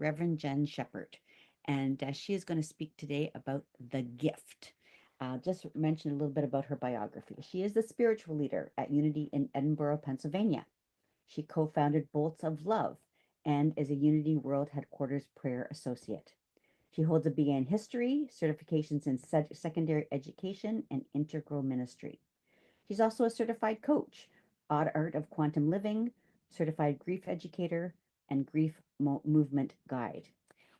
Reverend Jenn Shepherd, and she is going to speak today about the gift. Just mention a little bit about her biography. She is the spiritual leader at Unity in Edinboro, Pennsylvania. She co-founded Bolts of Love and is a Unity World Headquarters Prayer Associate. She holds a BA in History, certifications in secondary education, and integral ministry. She's also a certified coach, Art of Quantum Living, certified grief educator, and grief movement guide.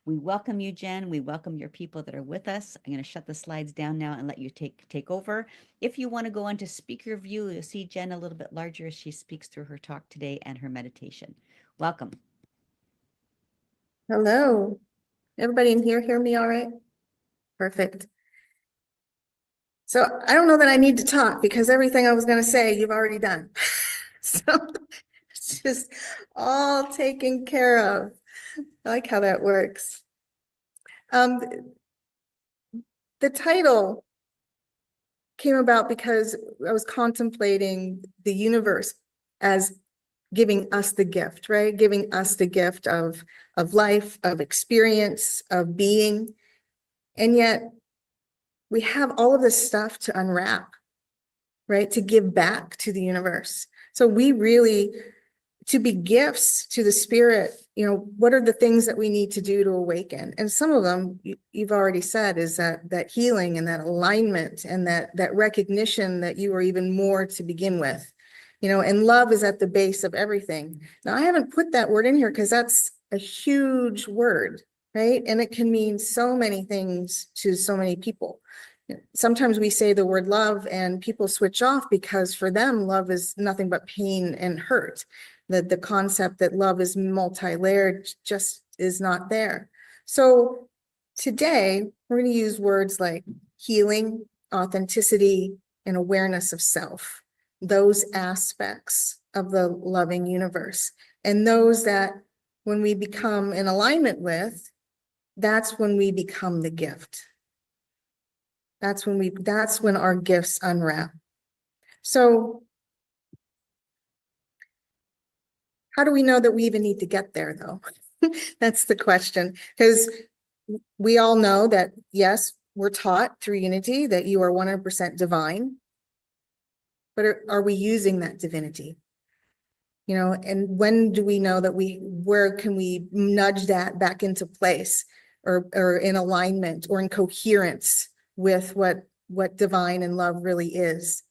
We welcome you, Jenn. We welcome your people that are with us. I'm going to shut the slides down now and let you take over. If you want to go into speaker view, you'll see Jenn a little bit larger as she speaks through her talk today and her meditation. Welcome. Hello. Everybody in here hear me all right? Perfect. So I don't know that I need to talk because everything I was going to say, you've already done. So it's just all taken care of. I like how that works. The title came about because I was contemplating the universe as giving us the gift, right? Giving us the gift of life, of experience, of being. And yet we have all of this stuff to unwrap, right? To give back to the universe. So we really, to be gifts to the spirit, what are the things that we need to do to awaken? And some of them you've already said is that healing and that alignment and that recognition that you are even more to begin with, and love is at the base of everything. Now, I haven't put that word in here because that's a huge word, right? And it can mean so many things to so many people. Sometimes we say the word love and people switch off because for them, love is nothing but pain and hurt. The concept that love is multi-layered just is not there. So today, we're going to use words like healing, authenticity, and awareness of self. Those aspects of the loving universe. And those that when we become in alignment with, that's when we become the gift. That's when our gifts unwrap. So how do we know that we even need to get there, though? That's the question. Because we all know that, yes, we're taught through Unity that you are 100% divine. But are we using that divinity? And when do we know that where can we nudge that back into place or in alignment or in coherence with what divine and love really is?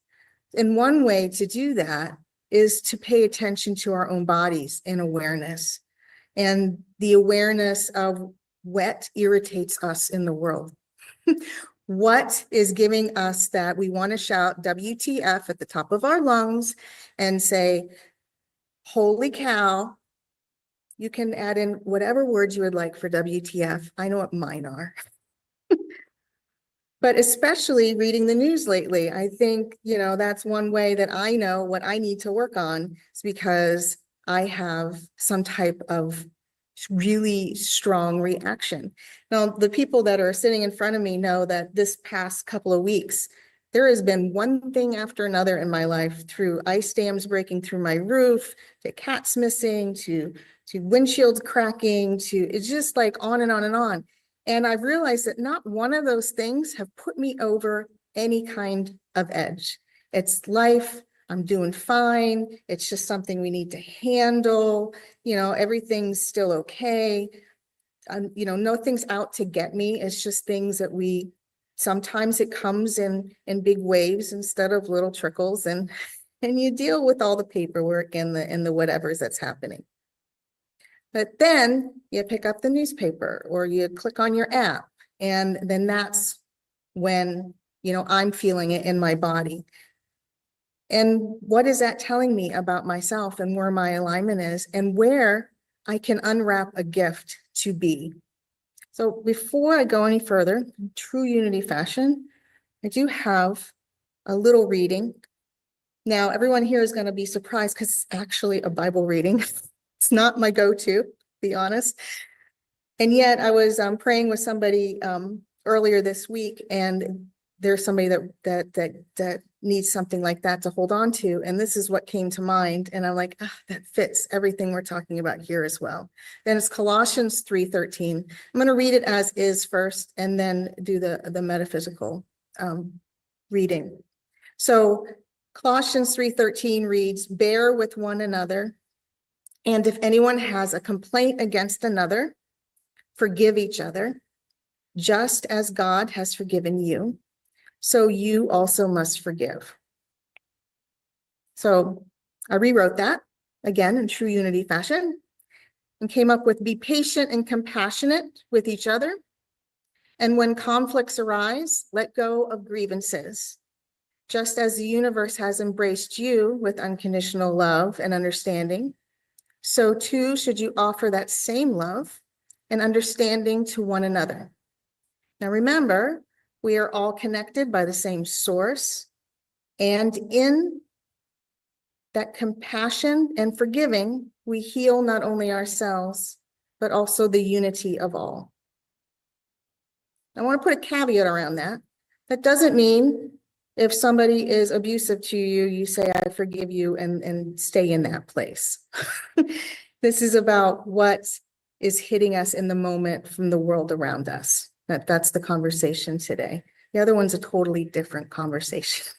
And one way to do that is to pay attention to our own bodies in awareness and the awareness of what irritates us in the world. What is giving us that we want to shout WTF at the top of our lungs and say, holy cow. You can add in whatever words you would like for WTF. I know what mine are. But especially reading the news lately, I think, that's one way that I know what I need to work on is because I have some type of really strong reaction. Now, the people that are sitting in front of me know that this past couple of weeks, there has been one thing after another in my life, through ice dams breaking through my roof, to cats missing, to windshields cracking, to it's just like on and on and on. And I've realized that not one of those things have put me over any kind of edge. It's life. I'm doing fine. It's just something we need to handle. Everything's still okay. Nothing's out to get me. It's just things that sometimes it comes in big waves instead of little trickles, and you deal with all the paperwork and the whatevers that's happening. But then you pick up the newspaper or you click on your app, and then that's when, I'm feeling it in my body. And what is that telling me about myself and where my alignment is and where I can unwrap a gift to be? So before I go any further, in true Unity fashion, I do have a little reading. Now, everyone here is going to be surprised because it's actually a Bible reading. It's not my go-to, to be honest. And yet I was praying with somebody earlier this week, and there's somebody that needs something like that to hold on to. And this is what came to mind. And I'm like, ah, that fits everything we're talking about here as well. Then it's Colossians 3:13. I'm going to read it as is first, and then do the metaphysical reading. So Colossians 3:13 reads, bear with one another. And if anyone has a complaint against another, forgive each other, just as God has forgiven you, so you also must forgive. So I rewrote that again in true unity fashion and came up with be patient and compassionate with each other. And when conflicts arise, let go of grievances. Just as the universe has embraced you with unconditional love and understanding, so too should you offer that same love and understanding to one another. Now remember, we are all connected by the same source, and in that compassion and forgiving, we heal not only ourselves, but also the unity of all. I want to put a caveat around that. That doesn't mean if somebody is abusive to you, you say, I forgive you, and stay in that place. This is about what is hitting us in the moment from the world around us. That's the conversation today. The other one's a totally different conversation.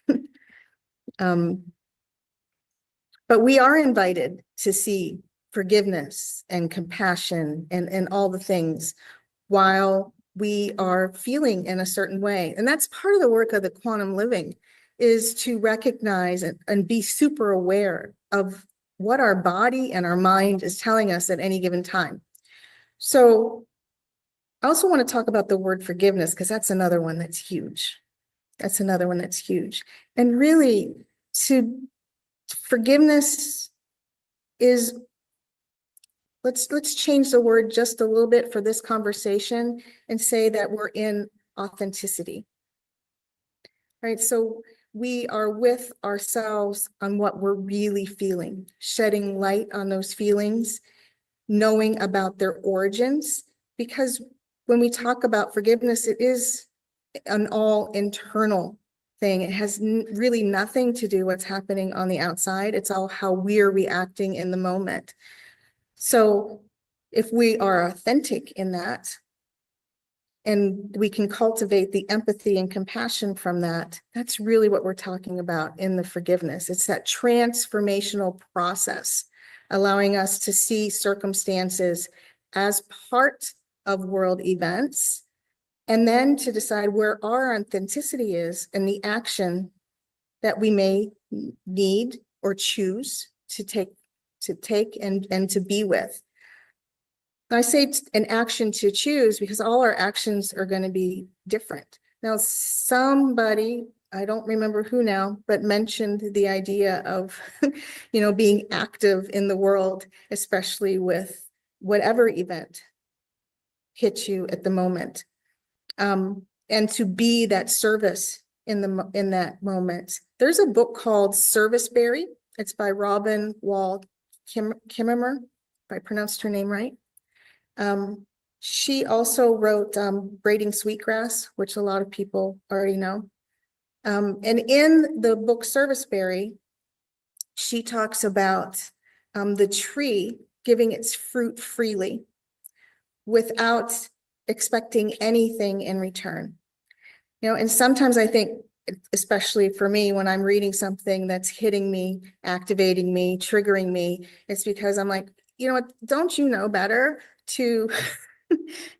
But we are invited to see forgiveness and compassion and all the things while we are feeling in a certain way. And that's part of the work of the quantum living, is to recognize and be super aware of what our body and our mind is telling us at any given time. So I also want to talk about the word forgiveness, because that's another one that's huge. That's another one that's huge. And really, forgiveness is, let's change the word just a little bit for this conversation and say that we're in authenticity. Right? So we are with ourselves on what we're really feeling, shedding light on those feelings, knowing about their origins, because when we talk about forgiveness, it is an all internal thing. It has really nothing to do what's happening on the outside. It's all how we're reacting in the moment. So if we are authentic in that, and we can cultivate the empathy and compassion from that, that's really what we're talking about in the forgiveness. It's that transformational process, allowing us to see circumstances as part of world events, and then to decide where our authenticity is and the action that we may need or choose to take and to be with. I say an action to choose because all our actions are going to be different. Now, somebody, I don't remember who now, but mentioned the idea of, being active in the world, especially with whatever event hits you at the moment, and to be that service in that moment. There's a book called Serviceberry. It's by Robin Wall Kimmerer, if I pronounced her name right. She also wrote Braiding Sweetgrass, which a lot of people already know. And in the book Serviceberry, she talks about the tree giving its fruit freely without expecting anything in return. And sometimes I think, especially for me, when I'm reading something that's hitting me, activating me, triggering me, it's because I'm like, what, don't you know better to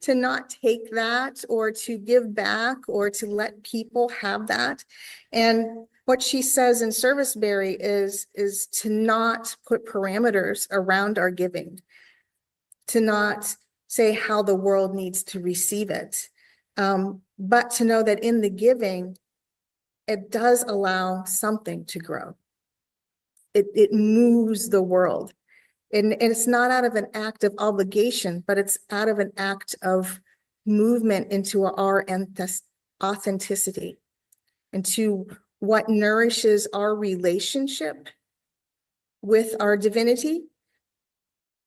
to not take that, or to give back, or to let people have that? And what she says in Serviceberry is to not put parameters around our giving, to not say how the world needs to receive it, but to know that in the giving, it does allow something to grow. It moves the world. And it's not out of an act of obligation, but it's out of an act of movement into our authenticity, into what nourishes our relationship with our divinity,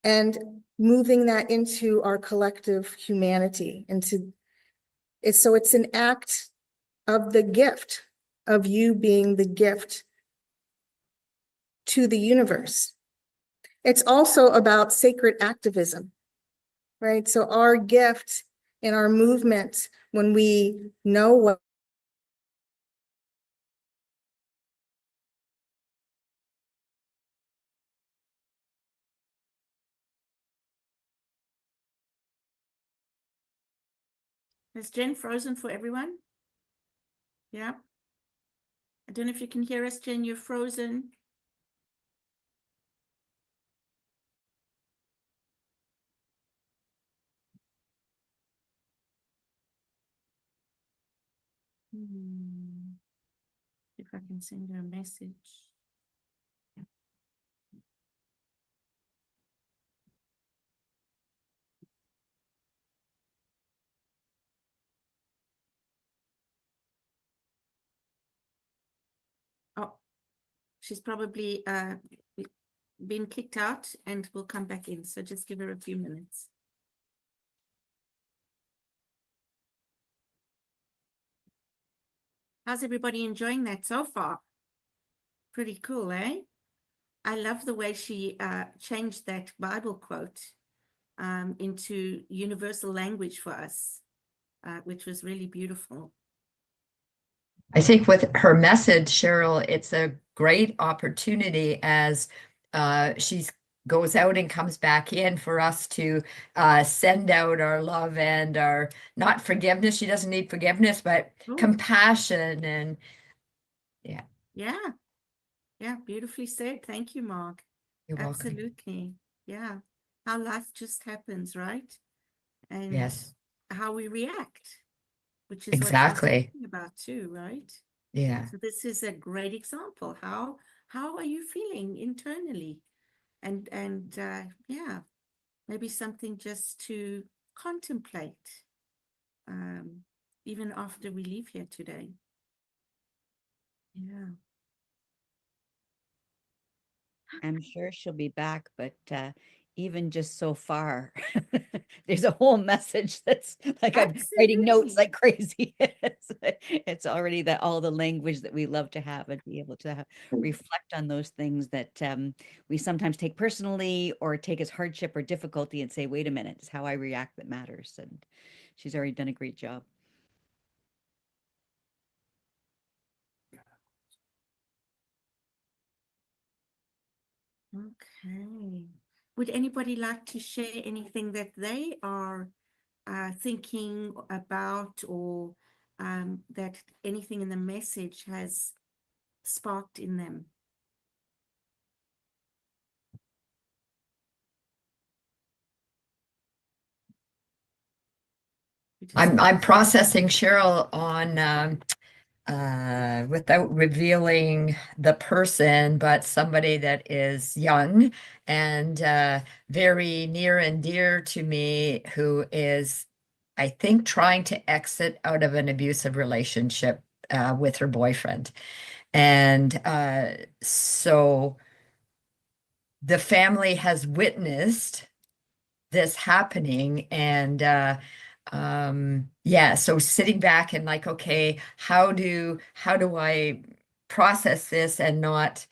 and moving that into our collective humanity. So it's an act of the gift of you being the gift to the universe. It's also about sacred activism, right? So our gift in our movement, when we know what Is Jen frozen for everyone? Yeah. I don't know if you can hear us, Jen, you're frozen. If I can send her a message. Oh, she's probably been kicked out and will come back in. So just give her a few minutes. How's everybody enjoying that so far? Pretty cool, eh? I love the way she changed that Bible quote into universal language for us, which was really beautiful. I think with her message, Cheryl, it's a great opportunity as she goes out and comes back in for us to send out our love and our, not forgiveness. She doesn't need forgiveness, but Ooh. compassion and yeah. Yeah. Yeah, beautifully said. Thank you, Mark. You're welcome. Absolutely. Yeah. How life just happens, right? And Yes, how we react, which is exactly. what you're talking about too, right? Yeah. So this is a great example. How are you feeling internally? And yeah, maybe something just to contemplate, even after we leave here today. Yeah. I'm sure she'll be back, but even just so far, there's a whole message that's like I'm writing notes Absolutely. like crazy. It's already that all the language that we love to have and be able to reflect on those things that we sometimes take personally or take as hardship or difficulty and say, wait a minute, it's how I react that matters. And she's already done a great job. Okay. Would anybody like to share anything that they are thinking about, or that anything in the message has sparked in them? I'm processing Cheryl on without revealing the person, but somebody that is young and very near and dear to me, who is, I think, trying to exit out of an abusive relationship with her boyfriend. And so the family has witnessed this happening, and yeah, so sitting back and like, okay, how do I process this and not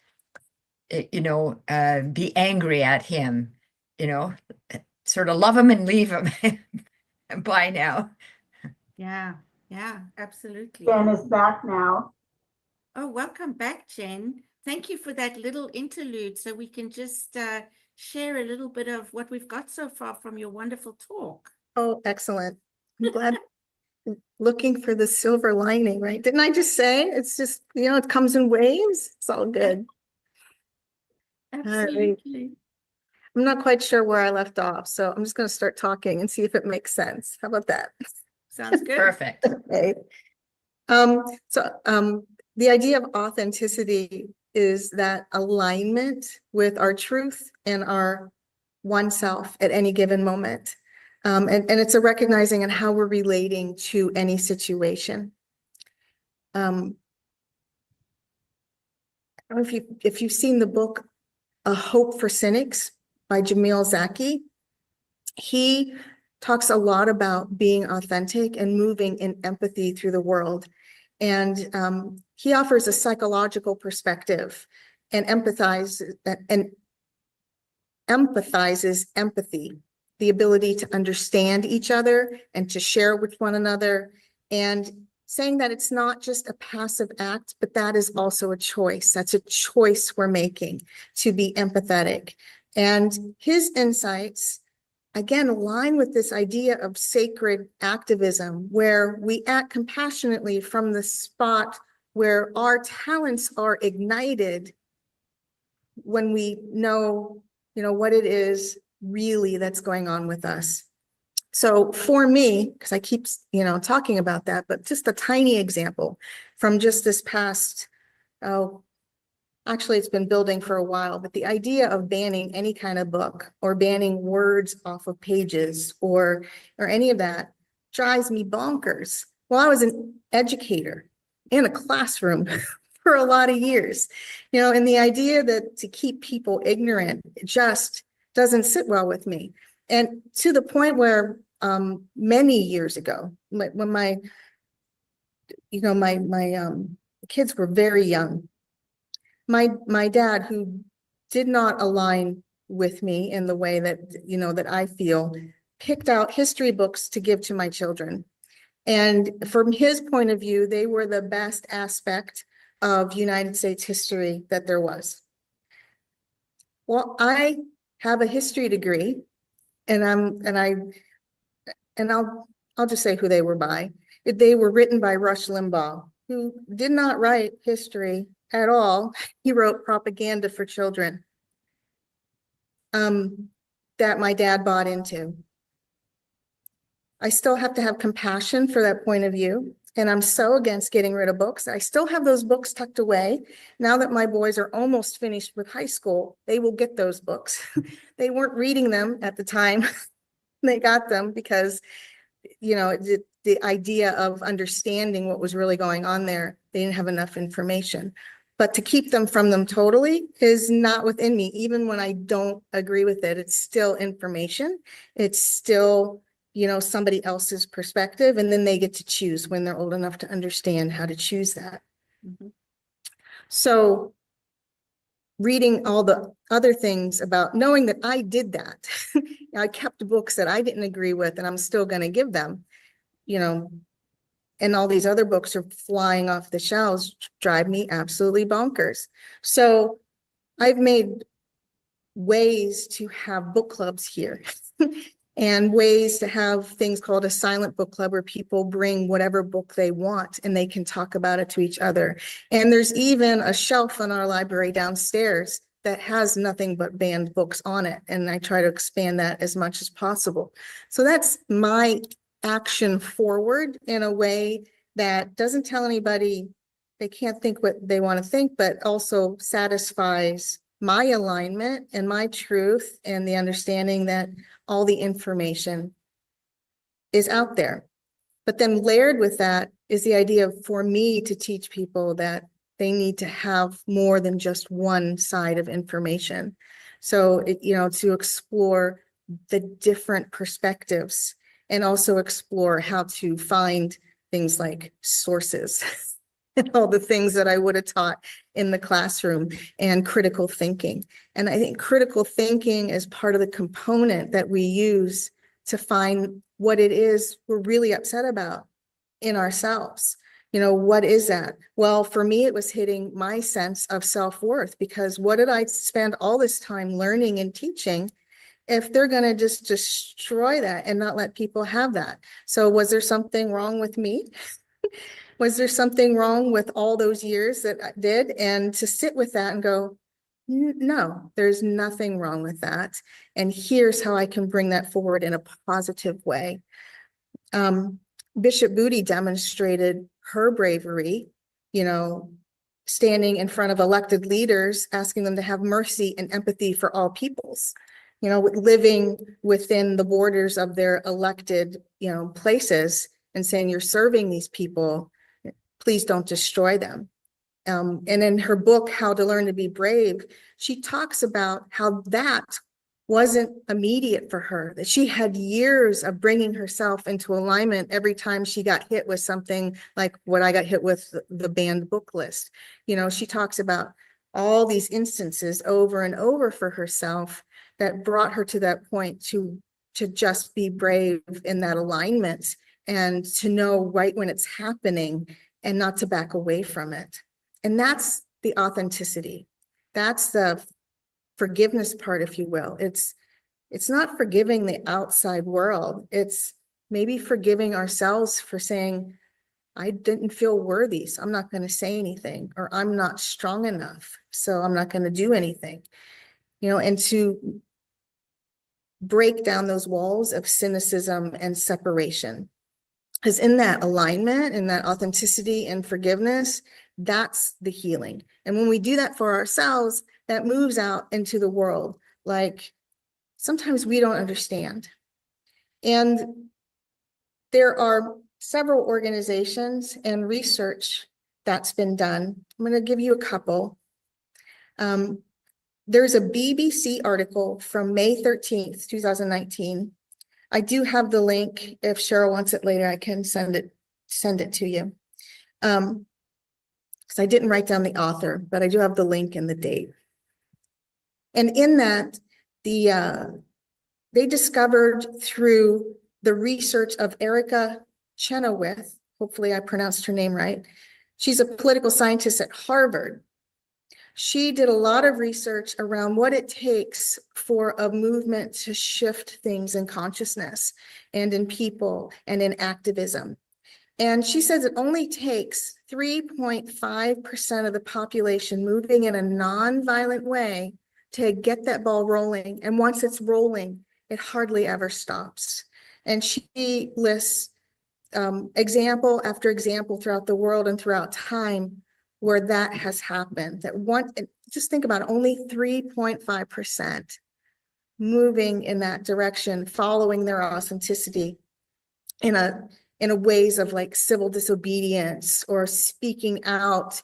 be angry at him, sort of love him and leave him. Bye now. Yeah, absolutely. Jen is back now. Oh, welcome back, Jen. Thank you for that little interlude, so we can just share a little bit of what we've got so far from your wonderful talk. Oh, excellent. I'm glad. Looking for the silver lining, right? Didn't I just say it's just, it comes in waves? It's all good. Absolutely. I'm not quite sure where I left off, so I'm just going to start talking and see if it makes sense. How about that? Sounds good. Perfect. Okay. The idea of authenticity is that alignment with our truth and our oneself at any given moment. And it's a recognizing in how we're relating to any situation. I don't know if you've seen the book A Hope for Cynics by Jamil Zaki. He talks a lot about being authentic and moving in empathy through the world. And he offers a psychological perspective and empathizes empathy, the ability to understand each other and to share with one another, and saying that it's not just a passive act, but that is also a choice. That's a choice we're making to be empathetic. And his insights, again, align with this idea of sacred activism, where we act compassionately from the spot where our talents are ignited when we know, what it is really that's going on with us. So for me, because I keep, talking about that, but just a tiny example from just this past, actually it's been building for a while, but the idea of banning any kind of book or banning words off of pages or any of that drives me bonkers. Well, I was an educator in a classroom for a lot of years, and the idea that to keep people ignorant just doesn't sit well with me. And to the point where many years ago, when my kids were very young, my dad, who did not align with me in the way that, that I feel, picked out history books to give to my children. And from his point of view, they were the best aspect of United States history that there was. Well, I have a history degree, and I'll just say who they were by. They were written by Rush Limbaugh, who did not write history at all. He wrote propaganda for children that my dad bought into. I still have to have compassion for that point of view. And I'm so against getting rid of books. I still have those books tucked away. Now that my boys are almost finished with high school, they will get those books. They weren't reading them at the time they got them because, the idea of understanding what was really going on there, they didn't have enough information. But to keep them from them totally is not within me. Even when I don't agree with it, it's still information. It's still, somebody else's perspective. And then they get to choose when they're old enough to understand how to choose that. Mhm. So reading all the other things about knowing that I did that, I kept books that I didn't agree with, and I'm still going to give them, and all these other books are flying off the shelves, drive me absolutely bonkers. So I've made ways to have book clubs here and ways to have things called a silent book club, where people bring whatever book they want and they can talk about it to each other. And there's even a shelf in our library downstairs that has nothing but banned books on it. And I try to expand that as much as possible. So that's my action forward in a way that doesn't tell anybody they can't think what they want to think, but also satisfies my alignment and my truth and the understanding that all the information is out there. But then layered with that is the idea for me to teach people that they need to have more than just one side of information. So, to explore the different perspectives and also explore how to find things like sources and all the things that I would have taught in the classroom, and critical thinking. And I think critical thinking is part of the component that we use to find what it is we're really upset about in ourselves. What is that? Well, for me, it was hitting my sense of self-worth, because what did I spend all this time learning and teaching if they're going to just destroy that and not let people have that? So was there something wrong with me? Was there something wrong with all those years that I did? And to sit with that and go, no, there's nothing wrong with that. And here's how I can bring that forward in a positive way. Bishop Booty demonstrated her bravery, standing in front of elected leaders, asking them to have mercy and empathy for all peoples, living within the borders of their elected, places, and saying, you're serving these people, please don't destroy them. And in her book, How to Learn to Be Brave, she talks about how that wasn't immediate for her, that she had years of bringing herself into alignment every time she got hit with something like what I got hit with, the banned book list. You know, she talks about all these instances over and over for herself that brought her to that point to just be brave in that alignment and to know right when it's happening and not to back away from it. And that's the authenticity. That's the forgiveness part, if you will. It's not forgiving the outside world. It's maybe forgiving ourselves for saying, I didn't feel worthy, so I'm not going to say anything, or I'm not strong enough, so I'm not going to do anything. You know, and to break down those walls of cynicism and separation. Because in that alignment, in that authenticity and forgiveness, that's the healing. And when we do that for ourselves, that moves out into the world. Like, sometimes we don't understand. And there are several organizations and research that's been done. I'm going to give you a couple. There's a BBC article from May 13th, 2019. I do have the link. If Cheryl wants it later, I can send it to you. Because I didn't write down the author, but I do have the link and the date. And in that, they discovered through the research of Erica Chenoweth, hopefully I pronounced her name right. She's a political scientist at Harvard. She did a lot of research around what it takes for a movement to shift things in consciousness and in people and in activism. And she says it only takes 3.5% of the population moving in a non-violent way to get that ball rolling. And once it's rolling, it hardly ever stops. And she lists example after example throughout the world and throughout time where that has happened. That one, just think about it, only 3.5% moving in that direction, following their authenticity in a ways of like civil disobedience or speaking out.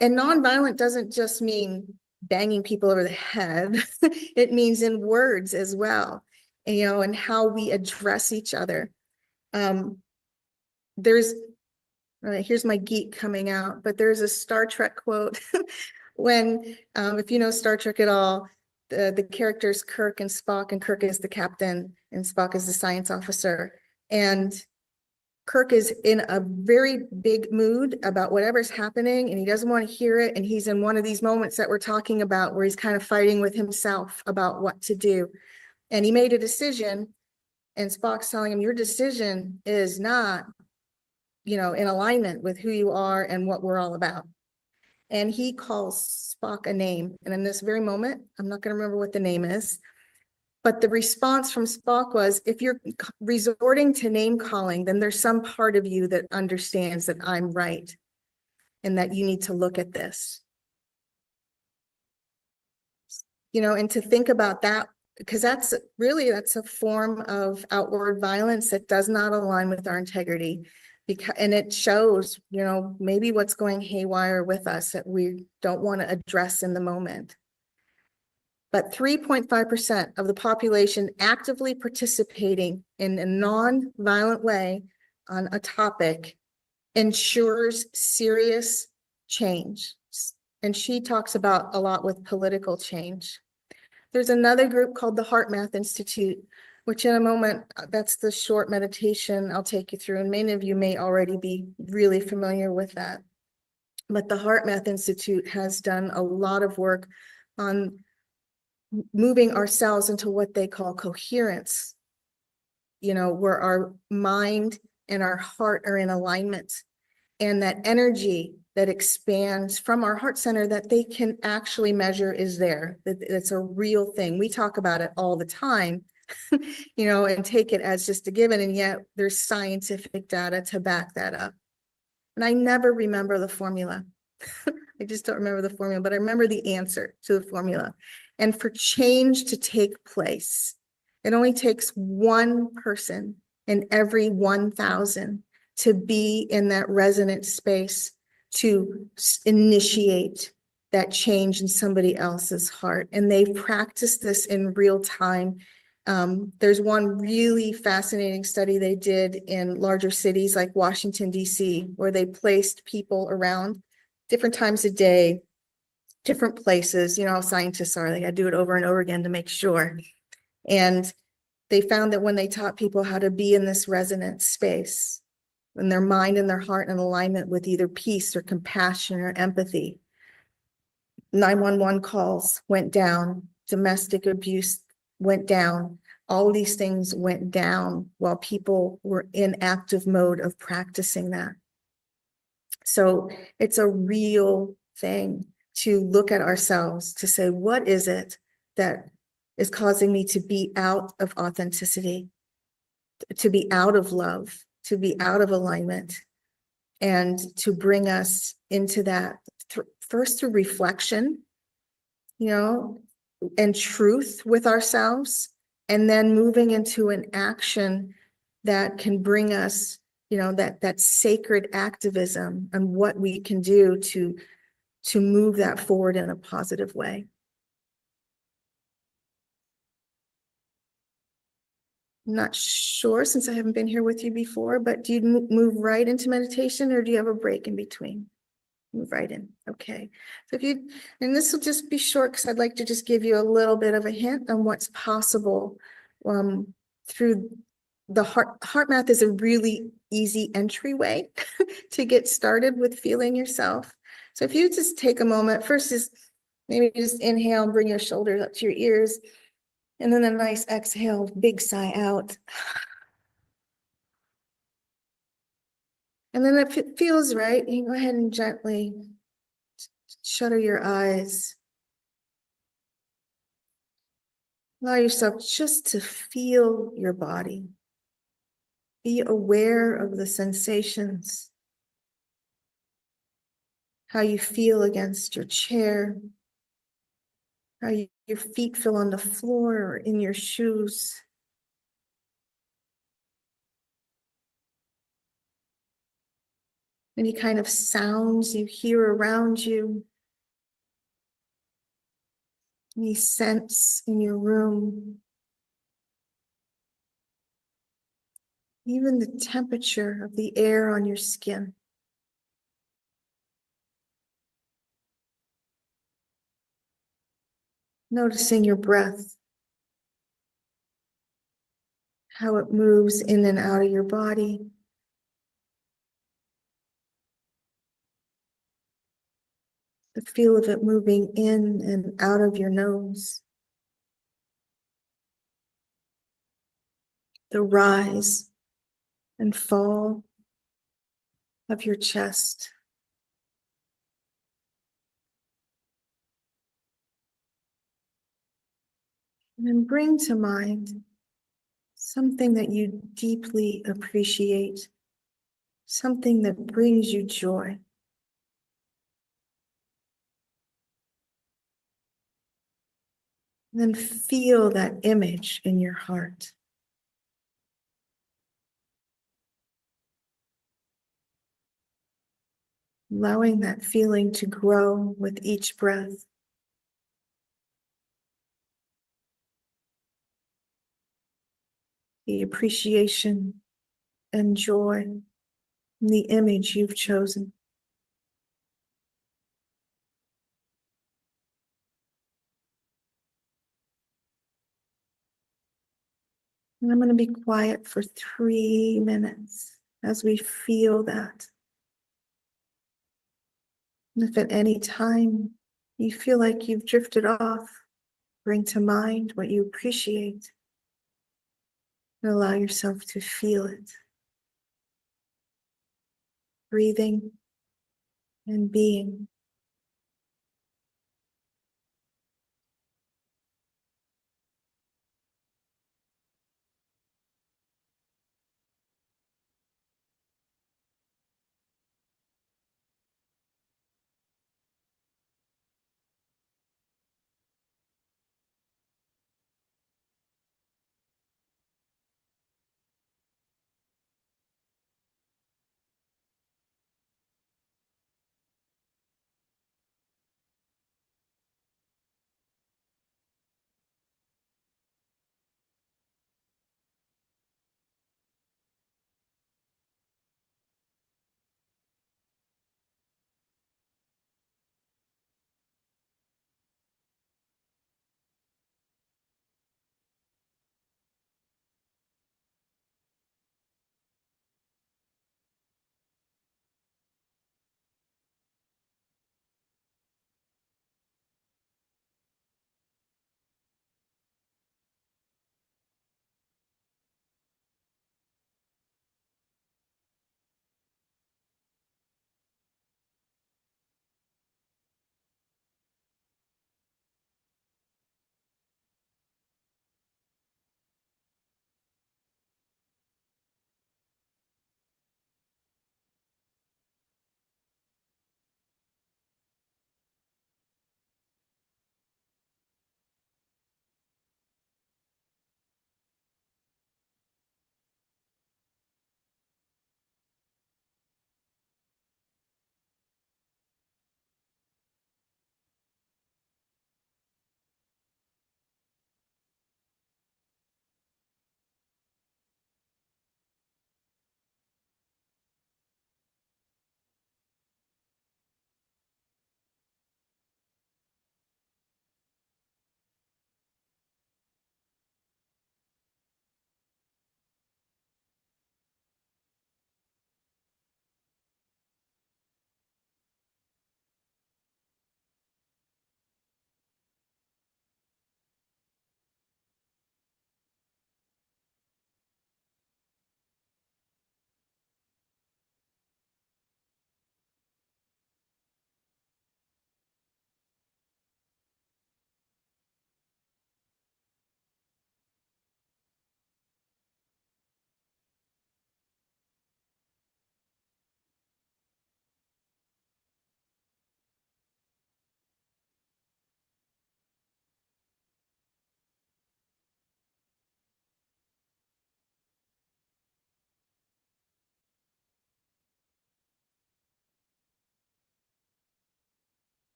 And nonviolent doesn't just mean banging people over the head. It means in words as well, you know, and how we address each other. Here's my geek coming out, but there's a Star Trek quote when, if you know Star Trek at all, the characters Kirk and Spock, and Kirk is the captain and Spock is the science officer. And Kirk is in a very big mood about whatever's happening and he doesn't want to hear it. And he's in one of these moments that we're talking about where he's kind of fighting with himself about what to do. And he made a decision and Spock's telling him, your decision is not, you know, in alignment with who you are and what we're all about. And he calls Spock a name. And in this very moment, I'm not going to remember what the name is, but the response from Spock was, if you're resorting to name calling, then there's some part of you that understands that I'm right and that you need to look at this. You know, and to think about that, because that's a form of outward violence that does not align with our integrity. And it shows, you know, maybe what's going haywire with us that we don't want to address in the moment. But 3.5% of the population actively participating in a non-violent way on a topic ensures serious change. And she talks about a lot with political change. There's another group called the HeartMath Institute, which in a moment, that's the short meditation I'll take you through. And many of you may already be really familiar with that. But the HeartMath Institute has done a lot of work on moving ourselves into what they call coherence, you know, where our mind and our heart are in alignment, and that energy that expands from our heart center that they can actually measure is there, that it's a real thing. We talk about it all the time, you know, and take it as just a given, and yet there's scientific data to back that up. And I never remember the formula. I just don't remember the formula, but I remember the answer to the formula. And for change to take place, it only takes one person in every 1,000 to be in that resonant space to initiate that change in somebody else's heart. And they've practiced this in real time. There's one really fascinating study they did in larger cities like Washington, D.C., where they placed people around different times of day, different places. You know how scientists are, they got to do it over and over again to make sure. And they found that when they taught people how to be in this resonant space, when their mind and their heart in alignment with either peace or compassion or empathy, 911 calls went down, domestic abuse went down, all these things went down while people were in active mode of practicing that. So it's a real thing to look at ourselves, to say, what is it that is causing me to be out of authenticity, to be out of love, to be out of alignment, and to bring us into that first through reflection, you know, and truth with ourselves, and then moving into an action that can bring us, you know, that sacred activism and what we can do to move that forward in a positive way. I'm not sure, since I haven't been here with you before, but do you move right into meditation, or do you have a break in between? Move right in. Okay. So if you, and this will just be short because I'd like to just give you a little bit of a hint on what's possible through the heart math is a really easy entryway to get started with feeling yourself. So if you just take a moment, first is maybe just inhale and bring your shoulders up to your ears, and then a nice exhale, big sigh out. And then if it feels right, you can go ahead and gently shutter your eyes. Allow yourself just to feel your body. Be aware of the sensations, how you feel against your chair, how your feet feel on the floor or in your shoes. Any kind of sounds you hear around you. Any scents in your room. Even the temperature of the air on your skin. Noticing your breath, how it moves in and out of your body. The feel of it moving in and out of your nose. The rise and fall of your chest. And then bring to mind something that you deeply appreciate, something that brings you joy. And then feel that image in your heart. Allowing that feeling to grow with each breath. The appreciation and joy in the image you've chosen. And I'm going to be quiet for 3 minutes as we feel that. And if at any time you feel like you've drifted off, bring to mind what you appreciate and allow yourself to feel it. Breathing and being.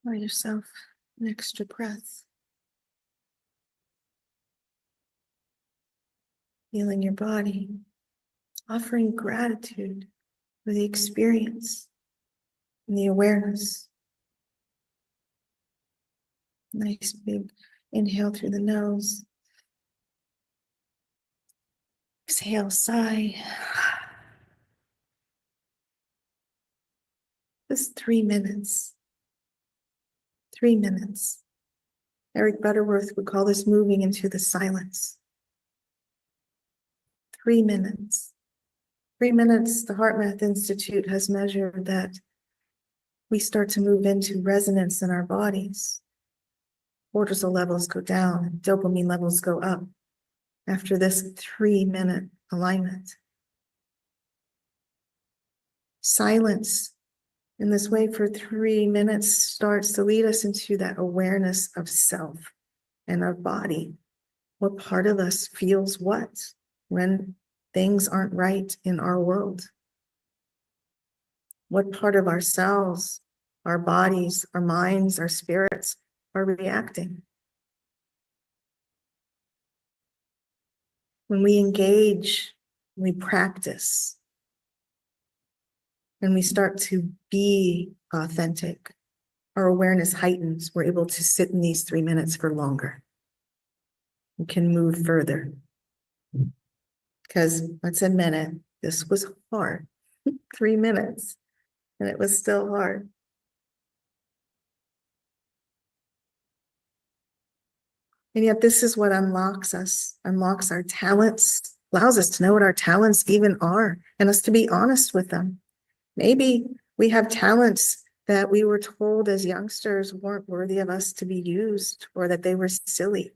Allow yourself an extra breath. Feeling your body, offering gratitude for the experience and the awareness. Nice big inhale through the nose. Exhale, sigh. Just 3 minutes. 3 minutes. Eric Butterworth would call this moving into the silence. 3 minutes. 3 minutes, the HeartMath Institute has measured that we start to move into resonance in our bodies. Cortisol levels go down, dopamine levels go up after this 3-minute alignment. Silence in this way for 3 minutes starts to lead us into that awareness of self and our body. What part of us feels what when things aren't right in our world? What part of ourselves, our bodies, our minds, our spirits are reacting? When we engage, we practice, and we start to be authentic, our awareness heightens. We're able to sit in these 3 minutes for longer. We can move further. Because let's admit it, this was hard. 3 minutes, and it was still hard. And yet this is what unlocks us, unlocks our talents, allows us to know what our talents even are, and us to be honest with them. Maybe we have talents that we were told as youngsters weren't worthy of us to be used, or that they were silly,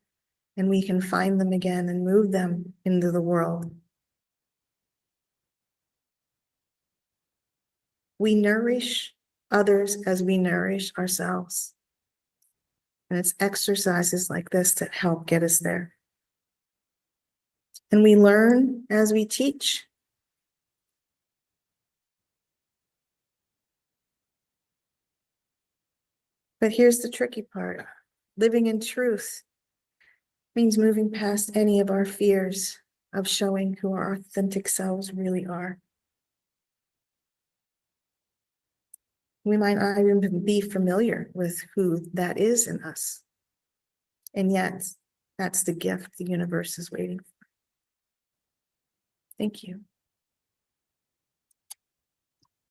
and we can find them again and move them into the world. We nourish others as we nourish ourselves. And it's exercises like this that help get us there. And we learn as we teach. But here's the tricky part. Living in truth means moving past any of our fears of showing who our authentic selves really are. We might not even be familiar with who that is in us. And yet, that's the gift the universe is waiting for. Thank you.